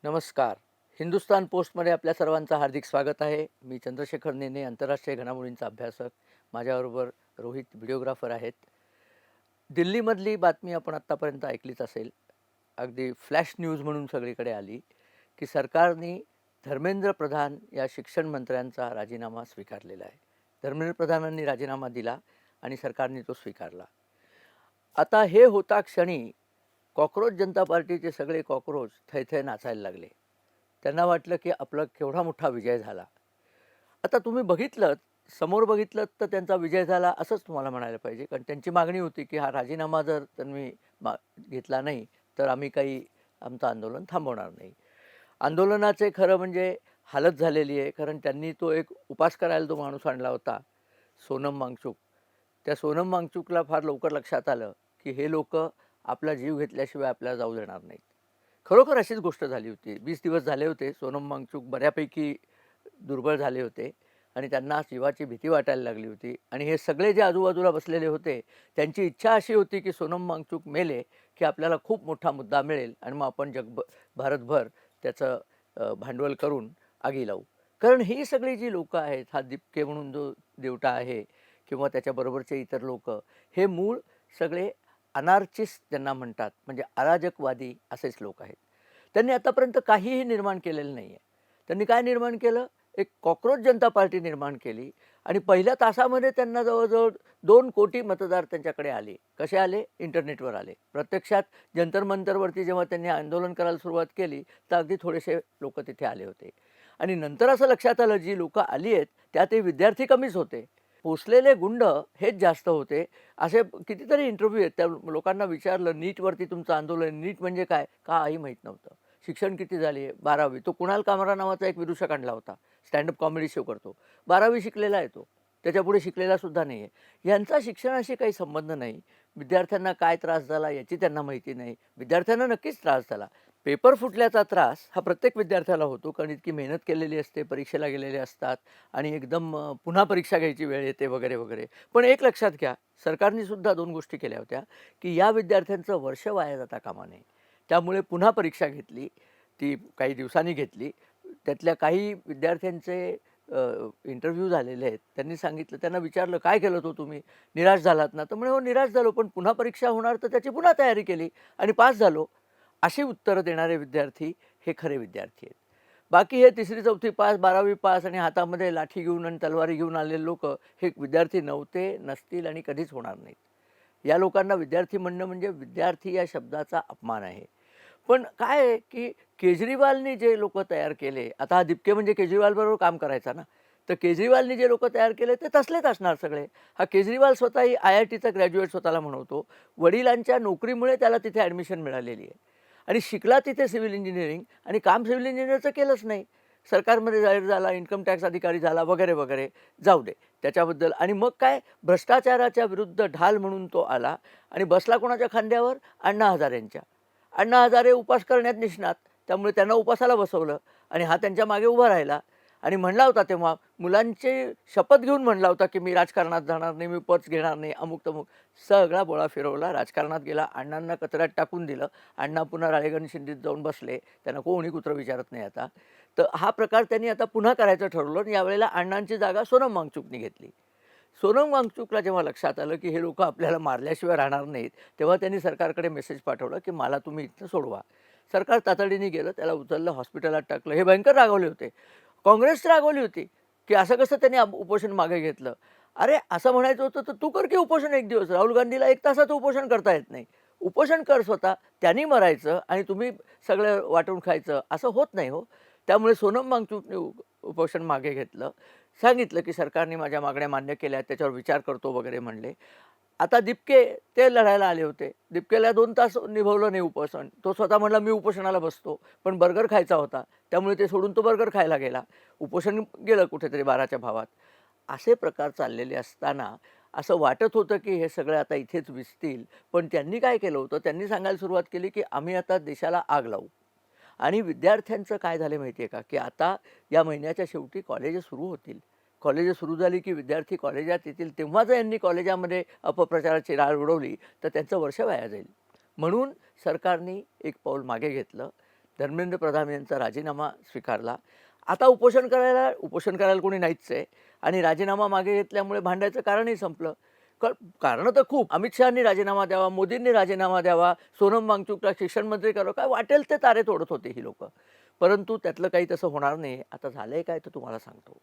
नमस्कार. हिंदुस्तान पोस्टमध्ये आपल्या सर्वांचं हार्दिक स्वागत आहे. मी चंद्रशेखर नेने, आंतरराष्ट्रीय घडामोडींचा अभ्यासक. माझ्याबरोबर रोहित व्हिडिओग्राफर आहेत. दिल्लीमधली बातमी आपण आत्तापर्यंत ऐकलीच असेल. अगदी फ्लॅश न्यूज म्हणून सगळीकडे आली, की सरकारने धर्मेंद्र प्रधान या शिक्षण मंत्र्यांचा राजीनामा स्वीकारलेला आहे. धर्मेंद्र प्रधानांनी राजीनामा दिला आणि सरकारने तो स्वीकारला. आता हे होता क्षणी कॉकरोच जनता पार्टीचे सगळे कॉकरोच थैथै नाचायला लागले. त्यांना वाटलं की आपला केवढा मोठा विजय झाला. आता तुम्ही बघितलंत, समोर बघितलंत तर त्यांचा विजय झाला असंच तुम्हाला म्हणायला पाहिजे. कारण त्यांची मागणी होती की हा राजीनामा जर त्यांनी घेतला नाही तर आम्ही काही आमचं आंदोलन थांबवणार नाही. आंदोलनाचे खरं म्हणजे हालत झालेली आहे. कारण त्यांनी तो एक उपास करायला जो माणूस आणला होता, सोनम वांगचुक. त्या सोनम वांगचुकला फार लवकर लक्षात आलं की हे लोकं आपला जीव घेतल्याशिवाय आपल्याला जाऊ देणार नाहीत. खरोखर अशीच गोष्ट झाली होती. 20 दिवस झाले होते. सोनम वांगचुक बऱ्यापैकी दुर्बळ झाले होते आणि त्यांना जीवाची भीती वाटायला लागली होती. आणि हे सगळे जे आजूबाजूला बसलेले होते, त्यांची इच्छा अशी होती की सोनम वांगचुक मेले की आपल्याला खूप मोठा मुद्दा मिळेल आणि मग आपण भारतभर त्याचं भांडवल करून आगी लावू. कारण ही सगळी जी लोकं आहेत, हा दिपके म्हणून जो देवटा आहे किंवा त्याच्याबरोबरचे इतर लोकं, हे मूळ सगळे अनार्चिस्ट त्यांना म्हणतात, म्हणजे अराजकवादी असेच लोक आहेत. त्यांनी आतापर्यंत काहीही निर्माण केलेलं नाही आहे. त्यांनी काय निर्माण केलं? एक कॉकरोच जनता पार्टी निर्माण केली आणि पहिल्या तासामध्ये त्यांना जवळजवळ 2 कोटी मतदार त्यांच्याकडे आले. कसे आले? इंटरनेटवर आले. प्रत्यक्षात जंतर मंतरवरती जेव्हा त्यांनी आंदोलन करायला सुरुवात केली, तर अगदी थोडेसे लोकं तिथे आले होते. आणि नंतर असं लक्षात आलं, जी लोकं आली आहेत त्यातही विद्यार्थी कमीच होते. पोसलेले गुंड हेच जास्त होते. असे कितीतरी इंटरव्ह्यू आहेत. त्या लोकांना विचारलं, नीटवरती तुमचं आंदोलन, नीट म्हणजे काय? काही माहीत नव्हतं. शिक्षण किती झाली? 12वी. तो कुणाल कामरा नावाचा एक विदूषक आणला होता. स्टँडअप कॉमेडी शो करतो. 12वी शिकलेला आहे तो. त्याच्यापुढे शिकलेला सुद्धा नाही आहे. यांचा शिक्षणाशी काही संबंध नाही. विद्यार्थ्यांना काय त्रास झाला याची त्यांना माहिती नाही. विद्यार्थ्यांना नक्कीच त्रास झाला. पेपर फुटल्याचा त्रास हा प्रत्येक विद्यार्थ्याला होतो. कारण इतकी मेहनत केलेली असते, परीक्षेला गेलेले असतात आणि एकदम पुन्हा परीक्षा घ्यायची वेळ येते वगैरे, वगैरे. पण एक लक्षात घ्या, सरकारने सुद्धा 2 गोष्टी केल्या होत्या, की या विद्यार्थ्यांचं वर्ष वाया जाता कामा नये. त्यामुळे पुन्हा परीक्षा घेतली. ती काही दिवसांनी घेतली. त्यातल्या काही विद्यार्थ्यांचे इंटरव्ह्यू झालेले आहेत. त्यांनी सांगितलं, त्यांना विचारलं, "काय केलं हो तुम्ही? निराश झालात ना?" तर म्हणे, "हो, निराश झालो, पण पुन्हा परीक्षा होणार तर त्याची पुन्हा तयारी केली आणि पास झालो." अशी उत्तरं देणारे विद्यार्थी हे खरे विद्यार्थी आहेत. बाकी हे 3री-4थी पास, 12वी पास आणि हातामध्ये लाठी घेऊन आणि तलवारी घेऊन आलेले लोकं हे विद्यार्थी नव्हते, नसतील आणि कधीच होणार नाहीत. या लोकांना विद्यार्थी म्हणणं म्हणजे विद्यार्थी या शब्दाचा अपमान आहे. पण काय आहे, की केजरीवालनी जे लोकं तयार केले, आता हा दिपके म्हणजे केजरीवालबरोबर काम करायचा ना, तर केजरीवालनी जे लोकं तयार केले ते तसलेच असणार सगळे. हा केजरीवाल स्वतःही IITचा ग्रॅज्युएट स्वतःला म्हणवतो. वडिलांच्या नोकरीमुळे त्याला तिथे ॲडमिशन मिळालेली आहे आणि शिकला तिथे सिव्हिल इंजिनिअरिंग आणि काम सिव्हिल इंजिनिअरचं केलंच नाही. सरकारमध्ये जाहीर झाला, इन्कम टॅक्स अधिकारी झाला वगैरे, वगैरे. जाऊ दे त्याच्याबद्दल. आणि मग काय, भ्रष्टाचाराच्या विरुद्ध ढाल म्हणून तो आला आणि बसला कोणाच्या खांद्यावर? अण्णा हजारेंच्या. अण्णा हजारे उपास करण्यात निष्णात. त्यामुळे त्यांना उपासाला बसवलं आणि हा त्यांच्या मागे उभा राहिला आणि म्हणला होता तेव्हा, मुलांची शपथ घेऊन म्हणला होता, की मी राजकारणात जाणार नाही, मी पद घेणार नाही, अमुक-तमुक. सगळा बोळा फिरवला, राजकारणात गेला, अण्णांना कचऱ्यात टाकून दिलं. अण्णा पुन्हा राळेगण शिंदेत जाऊन बसले. त्यांना कोणी कुत्रं विचारत नाही आता. तर हा प्रकार त्यांनी आता पुन्हा करायचं ठरवलं आणि यावेळेला अण्णांची जागा सोनम वांगचुकनी घेतली. सोनम वांगचुकला जेव्हा लक्षात आलं, की हे लोकं आपल्याला मारल्याशिवाय राहणार नाहीत, तेव्हा त्यांनी सरकारकडे मेसेज पाठवला, की मला तुम्ही इथनं सोडवा. सरकार तातडीने गेलं, त्याला उचललं, हॉस्पिटलात टाकलं. हे भयंकर रागावले होते. काँग्रेस रागवली होती, की असं कसं त्यांनी उपोषण मागे घेतलं. अरे, असं म्हणायचं होतं तर तू कर की उपोषण 1 दिवस. राहुल गांधीला 1 तासाचं उपोषण करता येत नाही. उपोषण कर स्वतः. त्यांनी मरायचं आणि तुम्ही सगळं वाटून खायचं, असं होत नाही हो. त्यामुळे सोनम वांगचुकने उपोषण मागे घेतलं. सांगितलं, की सरकारने माझ्या मागण्या मान्य केल्या, त्याच्यावर विचार करतो वगैरे म्हणले. आता दिपके ते लढायला आले होते. दिपकेला 2 तास निभवलं नाही उपोषण. तो स्वतः म्हणला, "मी उपोषणाला बसतो." पण बर्गर खायचा होता. त्यामुळे ते सोडून तो बर्गर खायला गेला. उपोषण गेलं कुठेतरी 12च्या भावात. असे प्रकार चाललेले असताना असं वाटत होतं, की हे सगळे आता इथेच विझतील. पण त्यांनी काय केलं होतं, त्यांनी सांगायला सुरुवात केली, की आम्ही आता देशाला आग लावू. आणि विद्यार्थ्यांचं काय झालं माहिती आहे का, की आता या महिन्याच्या शेवटी कॉलेजेस सुरू होतील. कॉलेजेस सुरू झाली, की विद्यार्थी कॉलेजात येतील. तेव्हा जर यांनी कॉलेजामध्ये अपप्रचाराची राळ उडवली, तर त्यांचं वर्ष वाया जाईल. म्हणून सरकारने एक पाऊल मागे घेतलं. धर्मेंद्र प्रधान यांचा राजीनामा स्वीकारला. आता उपोषण करायला कोणी नाहीच आहे आणि राजीनामा मागे घेतल्यामुळे भांडायचं कारणही संपलं. कारणं तर खूप. अमित शहानी राजीनामा द्यावा, मोदींनी राजीनामा द्यावा, सोनम वांगचुकला शिक्षण मंत्री करावं, काय वाटेल ते तारे तोडत होते ही लोकं. परंतु त्यातलं काही तसं होणार नाही. आता झालंय काय तर तुम्हाला सांगतो.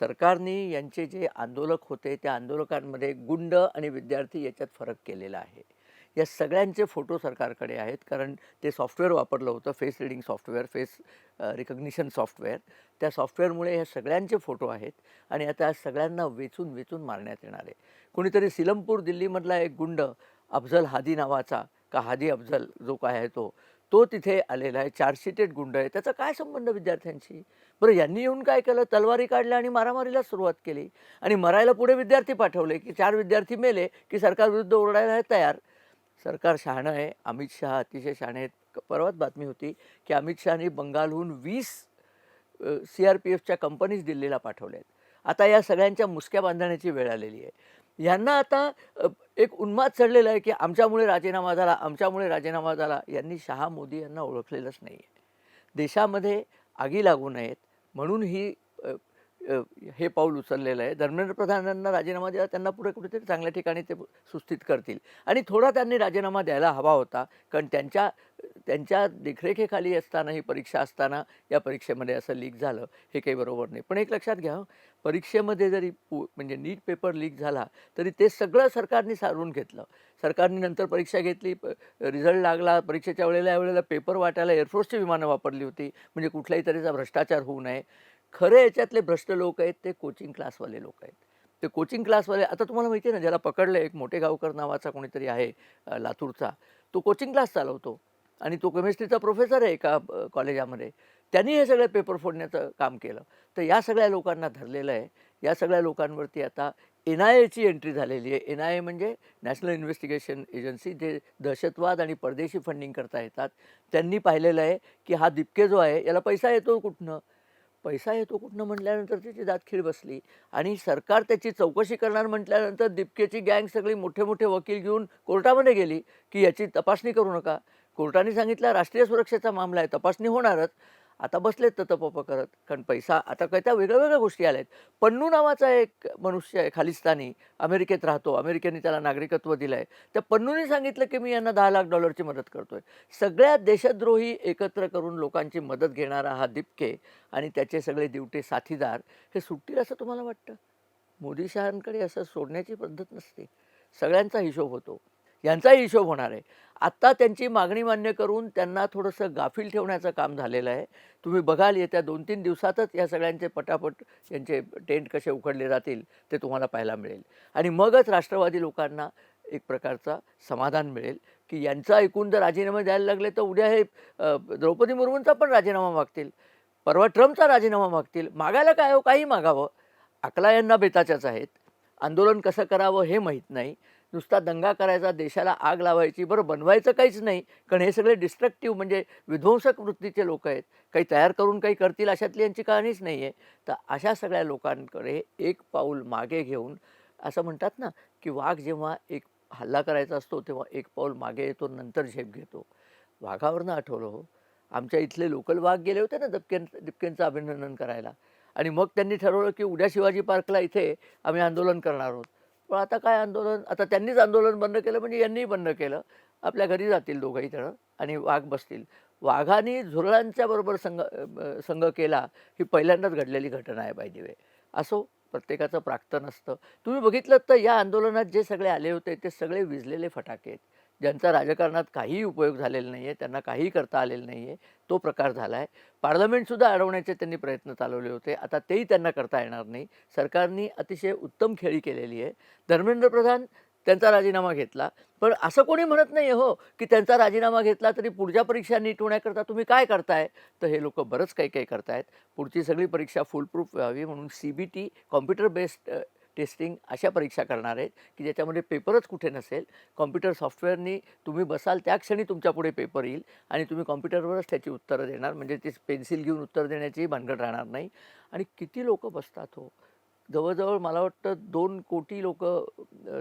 सरकारने यांचे जे आंदोलक होते त्या आंदोलकांमध्ये गुंड आणि विद्यार्थी याच्यात फरक केलेला आहे. या सगळ्यांचे फोटो सरकारकडे आहेत, कारण ते सॉफ्टवेअर वापरलं होतं, face reading software, face recognition software. त्या सॉफ्टवेअरमुळे ह्या सगळ्यांचे फोटो आहेत आणि आता सगळ्यांना वेचून वेचून मारण्यात येणार आहे. कोणीतरी सिलमपूर दिल्लीमधला एक गुंड अफजल हादी नावाचा, का हादी अफजल जो काय आहे तो तिथे आलेला आहे. चार्जशीटेड गुंड आहे. त्याचा काय संबंध विद्यार्थ्यांशी? बरं, यांनी येऊन काय केलं, तलवारी काढल्या आणि मारामारीला सुरुवात केली आणि मरायला पुढे विद्यार्थी पाठवले, की 4 विद्यार्थी मेले की सरकारविरुद्ध ओरडायला तयार. सरकार शहाणं आहे. अमित शहा अतिशय शहाणे आहेत. परवाच बातमी होती की अमित शहानी बंगालहून 20 CRPFच्या कंपनीज दिल्लीला पाठवल्या आहेत. आता या सगळ्यांच्या मुसक्या बांधण्याची वेळ आलेली आहे. यांना आता एक उन्माद चढलेला आहे की आमच्यामुळे राजीनामा झाला, आमच्यामुळे राजीनामा झाला. यांनी शहा मोदी यांना ओळखलेलंच नाही आहे. देशामध्ये आगी लागू नयेत म्हणून हे पाऊल उचललेलं आहे. धर्मेंद्र प्रधान यांना राजीनामा द्यावा, त्यांना पुढे कुठेतरी चांगल्या ठिकाणी ते सुस्थित करतील आणि थोडा त्यांनी राजीनामा द्यायला हवा होता, कारण त्यांच्या देखरेखीखाली असताना ही परीक्षा असताना या परीक्षेमध्ये असं लीक झालं, हे काही बरोबर नाही. पण एक लक्षात घ्या, परीक्षेमध्ये जरी म्हणजे नीट पेपर लीक झाला तरी ते सगळं सरकारने सारून घेतलं. सरकारने नंतर परीक्षा घेतली, रिझल्ट लागला, परीक्षेच्या यावेळेला पेपर वाटायला एअरफोर्सची विमानं वापरली होती, म्हणजे कुठल्याही तऱ्हेचा भ्रष्टाचार होऊ नये. खरे याच्यातले भ्रष्ट लोक आहेत ते कोचिंग क्लासवाले लोक आहेत. ते कोचिंग क्लासवाले, आता तुम्हाला माहिती आहे ना, ज्याला पकडलं एक मोठेगावकर नावाचा कोणीतरी आहे लातूरचा, तो कोचिंग क्लास चालवतो आणि तो केमिस्ट्रीचा प्रोफेसर आहे एका कॉलेजामध्ये. त्यांनी हे सगळे पेपर फोडण्याचं काम केलं. तर या सगळ्या लोकांना धरलेलं आहे. या सगळ्या लोकांवरती आता NIAची एंट्री झालेली आहे. NIA म्हणजे नॅशनल इन्व्हेस्टिगेशन एजन्सी, जे दहशतवाद आणि परदेशी फंडिंग करता येतात. त्यांनी पाहिलेलं आहे की हा दिपके जो आहे याला पैसा येतो कुठनं, पैसा येतो कुठनं म्हटल्यानंतर त्याची दातखीळ बसली आणि सरकार त्याची चौकशी करणार म्हटल्यानंतर दिपकेची गँग सगळी मोठे मोठे वकील घेऊन कोर्टामध्ये गेली की याची तपासणी करू नका. कोर्टाने सांगितलं राष्ट्रीय सुरक्षेचा मामला आहे, तपासणी होणारच. आता बसलेत ततपप करत, कारण पैसा आता काय त्या वेगळ्या वेगळ्या गोष्टी आल्या आहेत. पन्नू नावाचा एक मनुष्य आहे खालिस्तानी, अमेरिकेत राहतो, अमेरिकेने त्याला नागरिकत्व दिलं आहे. त्या पन्नूने सांगितलं की मी यांना $10 लाख मदत करतोय. सगळ्या देशद्रोही एकत्र करून लोकांची मदत घेणारा हा दिपके आणि त्याचे सगळे दिवटे साथीदार हे सुटतील असं तुम्हाला वाटतं? मोदी शहांकडे असं सोडण्याची पद्धत नसते. सगळ्यांचा हिशोब होतो. यांचाही हिशोब होणार आहे. आत्ता त्यांची मागणी मान्य करून त्यांना थोडंसं गाफील ठेवण्याचं काम झालेलं आहे. तुम्ही बघाल येत्या 2-3 दिवसातच या सगळ्यांचे पटापट यांचे टेंट कसे उखडले जातील ते तुम्हाला पाहायला मिळेल आणि मगच राष्ट्रवादी लोकांना एक प्रकारचा समाधान मिळेल की यांचा ऐकून जर राजीनामे द्यायला लागले तर उद्या हे द्रौपदी मुर्मूंचा पण राजीनामा मागतील, परवा ट्रम्पचा राजीनामा मागतील. मागायला काय हो, काही मागावं. अकला यांना बेताच्याच आहेत. आंदोलन कसं करावं हे माहीत नाही. नुसता दंगा करायचा, देशाला आग लावायची, बरं बनवायचं काहीच नाही, कारण हे सगळे डिस्ट्रक्टिव्ह म्हणजे विध्वंसक वृत्तीचे लोक आहेत. काही तयार करून काही करतील अशातली यांची कहाणीच नाही आहे. तर अशा सगळ्या लोकांकडे एक पाऊल मागे घेऊन, असं म्हणतात ना की वाघ जेव्हा एक हल्ला करायचा असतो तेव्हा एक पाऊल मागे येतो, नंतर झेप घेतो. वाघावरनं आठवलं हो, आमच्या इथले लोकल वाघ गेले होते ना दिपकेंचं अभिनंदन करायला आणि मग त्यांनी ठरवलं की उद्या शिवाजी पार्कला इथे आम्ही आंदोलन करणार आहोत. पण आता काय आंदोलन, आता त्यांनीच आंदोलन बंद केलं म्हणजे यांनीही बंद केलं. आपल्या घरी जातील दोघंही जणं आणि वाघ बसतील. वाघाने झुरळांच्या बरोबर संग केला, ही पहिल्यांदाच घडलेली घटना आहे बाय द वे. असो, प्रत्येकाचं प्राक्तन असतं. तुम्ही बघितलं तर या आंदोलनात जे सगळे आले होते ते सगळे विझलेले फटाके आहेत. ज्यांचा राजकारणात काहीही उपयोग झालेला नाही आहे, त्यांना काहीही करता आलेलं नाही आहे, तो प्रकार झाला आहे. पार्लमेंटसुद्धा अडवण्याचे त्यांनी प्रयत्न चालवले होते. आता तेही त्यांना करता येणार नाही. सरकारने अतिशय उत्तम खेळी केलेली आहे. धर्मेंद्र प्रधान त्यांचा राजीनामा घेतला, पण असं कोणी म्हणत नाही आहे हो की त्यांचा राजीनामा घेतला तरी पुढच्या परीक्षा नीट होण्याकरता तुम्ही काय करताय? तर हे लोक बरंच काही काही करतायत. पुढची सगळी परीक्षा फुलप्रूफ व्हावी म्हणून CBT, कॉम्प्युटर बेस्ड टेस्टिंग, अशा परीक्षा करणार आहेत की ज्याच्यामध्ये पेपरच कुठे नसेल. कॉम्प्युटर सॉफ्टवेअरनी तुम्ही बसाल त्या क्षणी तुमच्यापुढे पेपर येईल आणि तुम्ही कॉम्प्युटरवरच त्याची उत्तरं देणार, म्हणजे ती पेन्सिल घेऊन उत्तर देण्याची भानगड राहणार नाही. आणि किती लोक बसतात हो. जवळ-जवळ मला वाटतं 2 कोटी लोकं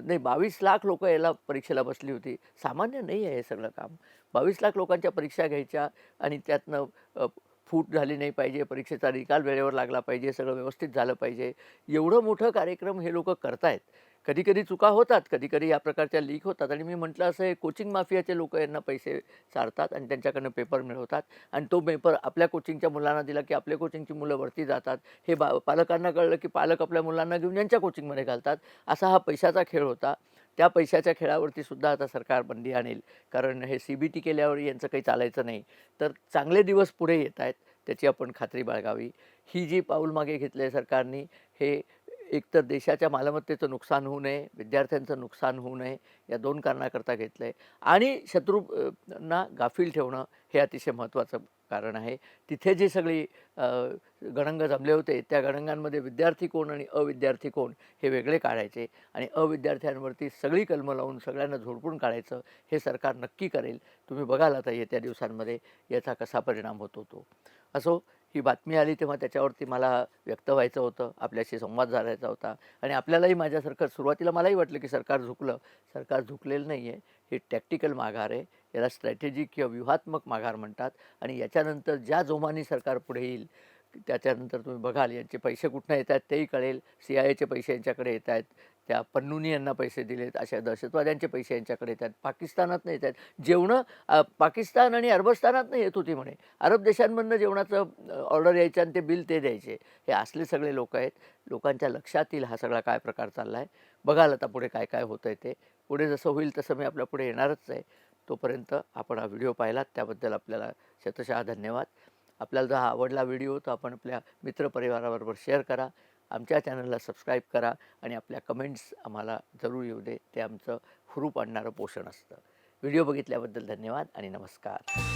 नाही 22 लाख लोकं याला परीक्षेला बसली होती. सामान्य नाही आहे हे सगळं काम. 22 लाख लोकांच्या परीक्षा घ्यायच्या आणि त्यातनं फूट झाली नाही पाहिजे, परीक्षेचा निकाल वेळेवर लागला पाहिजे, सगळं व्यवस्थित झालं पाहिजे. एवढं मोठं कार्यक्रम हे लोकं करतायत. कधी-कधी चुका होतात, कधी-कधी या प्रकारच्या लीक होतात आणि मी म्हटलं असं हे कोचिंग माफियाचे लोकं यांना पैसे चारतात आणि त्यांच्याकडनं पेपर मिळवतात आणि तो पेपर आपल्या कोचिंगच्या मुलांना दिला, की आपल्या कोचिंगची मुलं वरती जातात. हे पालकांना कळलं, की पालक आपल्या मुलांना घेऊन यांच्या कोचिंगमध्ये घालतात. असा हा पैशाचा खेळ होता. त्या पैशाच्या खेळावरती सुद्धा आता सरकार बंदी आणेल. कारण हे CBT केल्यावर यांचं काही चालायचं नाही. तर चांगले दिवस पुढे येत आहेत, त्याची आपण खात्री बाळगावी. ही जी पाऊल मागे घेतलं आहे सरकारनी, हे एकतर देशाच्या मालमत्तेचं नुकसान होऊ नये, विद्यार्थ्यांचं नुकसान होऊ नये, या 2 कारणाकरता घेतलं आहे आणि ना गाफील ठेवणं हे अतिशय महत्त्वाचं कारण आहे. तिथे जी सगळी गणंग जमले होते, त्या गणंगांमध्ये विद्यार्थी कोण आणि अविद्यार्थी कोण हे वेगळे काढायचे आणि अविद्यार्थ्यांवरती सगळी कलमं लावून सगळ्यांना झोडपून काढायचं, हे सरकार नक्की करेल. तुम्ही बघाल आता येत्या दिवसांमध्ये याचा कसा परिणाम होतो तो. असो, ही बातमी आली तेव्हा त्याच्यावरती मला व्यक्त व्हायचं होतं, आपल्याशी संवाद साधायचा होता आणि आपल्यालाही माझ्यासारखं सुरुवातीला मलाही वाटलं की सरकार झुकलं. सरकार झुकलेलं नाही आहे. हे टॅक्टिकल माघार आहे. याला स्ट्रॅटेजिक किंवा व्यूहात्मक माघार म्हणतात आणि याच्यानंतर ज्या जोमाने सरकार पुढे येईल, त्याच्यानंतर तुम्ही बघाल यांचे पैसे कुठनं येत आहेत तेही कळेल. CIAचे पैसे यांच्याकडे येत आहेत. त्या पन्नुनी यांना पैसे दिलेत, अशा दहशतवाद्यांचे पैसे यांच्याकडे येत आहेत. पाकिस्तानातनं येत आहेत. जेवणं पाकिस्तान आणि अरबस्तानातनं येत होती म्हणे. अरब देशांमधनं जेवणाचं ऑर्डर यायचं आणि ते बिल ते द्यायचे. हे असले सगळे लोकं आहेत. लोकांच्या लक्षात येईल हा सगळा काय प्रकार चालला आहे. बघाल आता पुढे काय काय होतं आहे ते. पुढे जसं होईल तसं मी आपल्या पुढे येणारच आहे. तोपर्यंत आपण हा व्हिडिओ पाहिलात त्याबद्दल आपल्याला शतशः धन्यवाद. आपल्याला जर हा आवडला व्हिडिओ तर आपण आपल्या मित्रपरिवाराबरोबर शेअर करा. आमच्या चॅनलला सबस्क्राईब करा आणि आपल्या कमेंट्स आम्हाला जरूर येऊ दे. ते आमचं हुरूप आणणारं पोषण असतं. व्हिडिओ बघितल्याबद्दल धन्यवाद आणि नमस्कार.